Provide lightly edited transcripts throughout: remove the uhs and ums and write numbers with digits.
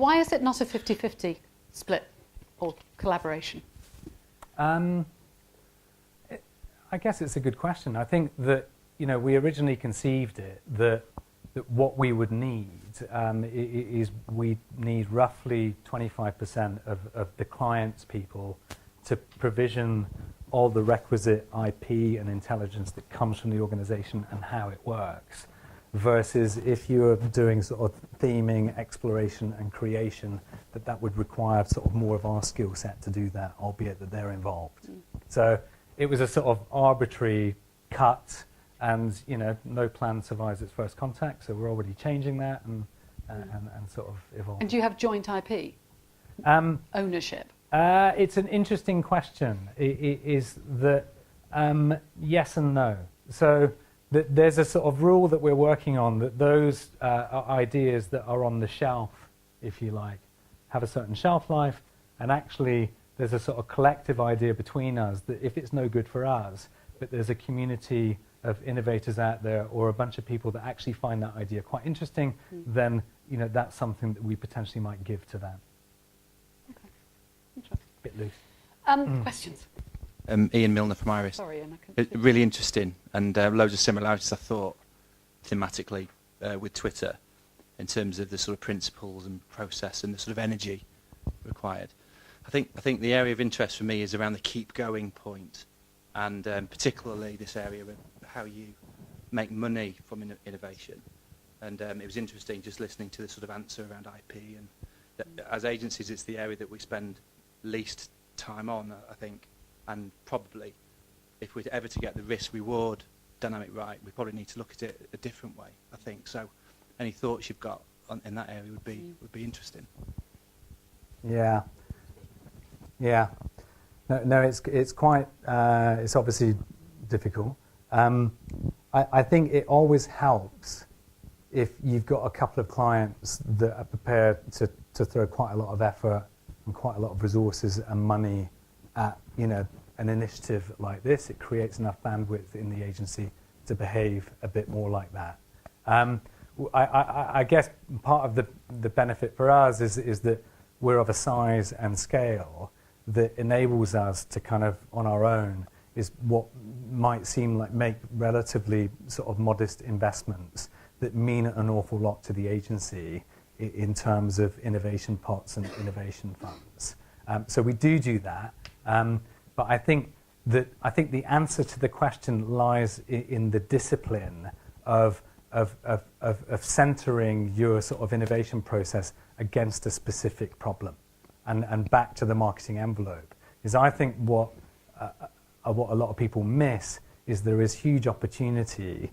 Why is it not a 50-50 split or collaboration? I guess it's a good question. I think that, we originally conceived it that what we would need is we need roughly 25% of the client's people to provision all the requisite IP and intelligence that comes from the organization and how it works, versus if you're doing sort of theming, exploration and creation, that would require sort of more of our skill set to do that, albeit that they're involved. So it was a sort of arbitrary cut, and no plan survives its first contact, so we're already changing that and sort of evolving. And do you have joint IP? Ownership? It's an interesting question. Is that yes and no. So there's a sort of rule that we're working on that those ideas that are on the shelf, if you like, have a certain shelf life, and actually there's a sort of collective idea between us that if it's no good for us, but there's a community of innovators out there or a bunch of people that actually find that idea quite interesting, then that's something that we potentially might give to them. Okay, interesting. Bit loose. Questions? Ian Milner from Iris. Sorry, Ian. Really interesting, and loads of similarities, I thought, thematically with Twitter, in terms of the sort of principles and process and the sort of energy required. I think the area of interest for me is around the keep going point, and particularly this area of how you make money from innovation. And it was interesting just listening to the sort of answer around IP, and that as agencies it's the area that we spend least time on, I think, and probably if we're ever to get the risk-reward dynamic right, we probably need to look at it a different way, I think. So any thoughts you've got in that area would be interesting. Yeah. No, it's quite, it's obviously difficult. I think it always helps if you've got a couple of clients that are prepared to throw quite a lot of effort and quite a lot of resources and money at, an initiative like this. It creates enough bandwidth in the agency to behave a bit more like that. I guess part of the benefit for us is that we're of a size and scale that enables us to kind of, on our own, is what might seem like make relatively sort of modest investments that mean an awful lot to the agency in terms of innovation pots and innovation funds. So we do that, but I think the answer to the question lies in the discipline of centering your sort of innovation process against a specific problem, and back to the marketing envelope. Is I think what a lot of people miss is there is huge opportunity,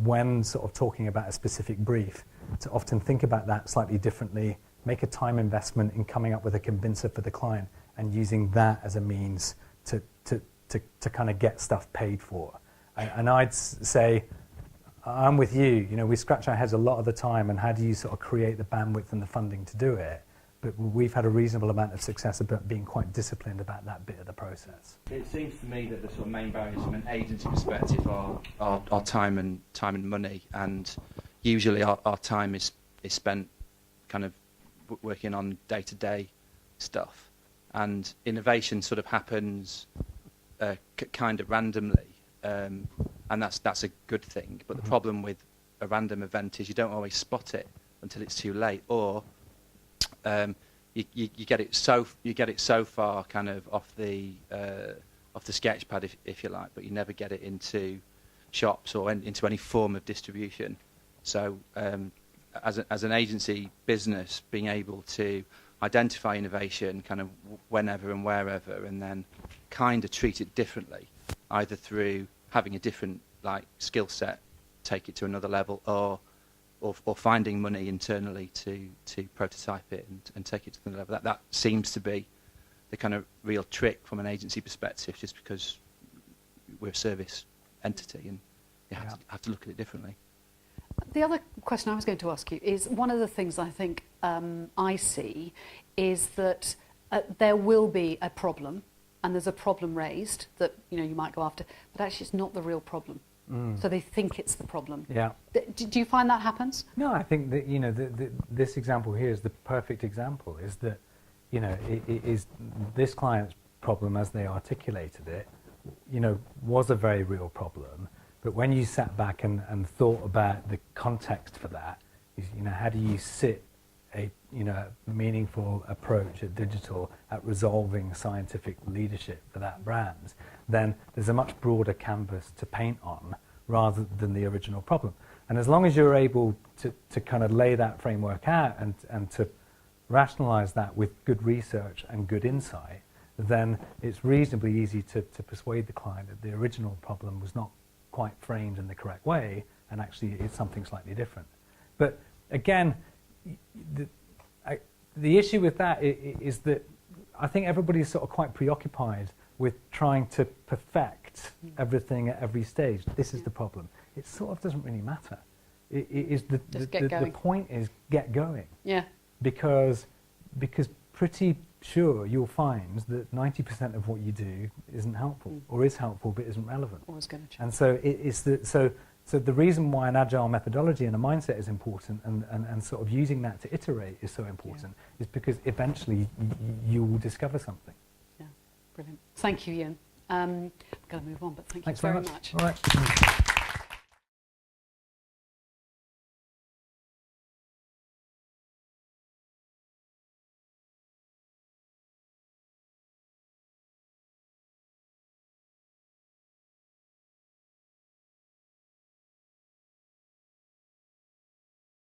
when sort of talking about a specific brief, to often think about that slightly differently, make a time investment in coming up with a convincer for the client, and using that as a means to kind of get stuff paid for. And I'd say, I'm with you. We scratch our heads a lot of the time, and how do you sort of create the bandwidth and the funding to do it? But we've had a reasonable amount of success about being quite disciplined about that bit of the process. It seems to me that the sort of main barriers from an agency perspective are time and money, and usually our time is spent kind of working on day-to-day stuff, and innovation sort of happens kind of randomly, and that's a good thing. But the problem with a random event is you don't always spot it until it's too late, or you get it so far kind of off the sketch pad, if you like, but you never get it into shops or into any form of distribution. So as an agency business, being able to identify innovation kind of whenever and wherever, and then kind of treat it differently, either through having a different skill set, take it to another level, or finding money internally to prototype it and take it to the level. That seems to be the kind of real trick from an agency perspective, just because we're a service entity and you have to look at it differently. The other question I was going to ask you is, one of the things I think I see is that there will be a problem, and there's a problem raised that you might go after, but actually it's not the real problem. So they think it's the problem. Yeah. Do you find that happens? No, I think that, you know, this example here is the perfect example, is that, you know, it is this client's problem as they articulated it, you know, was a very real problem. But when you sat back and thought about the context for that, you know, how do you sit a, you know, meaningful approach at digital at resolving scientific leadership for that brand, then there's a much broader canvas to paint on rather than the original problem. And as long as you're able to kind of lay that framework out and to rationalize that with good research and good insight, then it's reasonably easy to persuade the client that the original problem was not quite framed in the correct way, and actually it's something slightly different. But again, the issue with that is that I think everybody's sort of quite preoccupied with trying to perfect everything at every stage. This is the problem. It sort of doesn't really matter. It is the point is get going. Yeah. Because pretty sure you'll find that 90% of what you do isn't helpful, or is helpful but isn't relevant. Always going to change. And so it is so the reason why an agile methodology and a mindset is important, and sort of using that to iterate is so important, is because eventually you will discover something. Yeah, brilliant. Thank you, Ewan. I'm going to move on, but thanks Thanks very much. much. All right.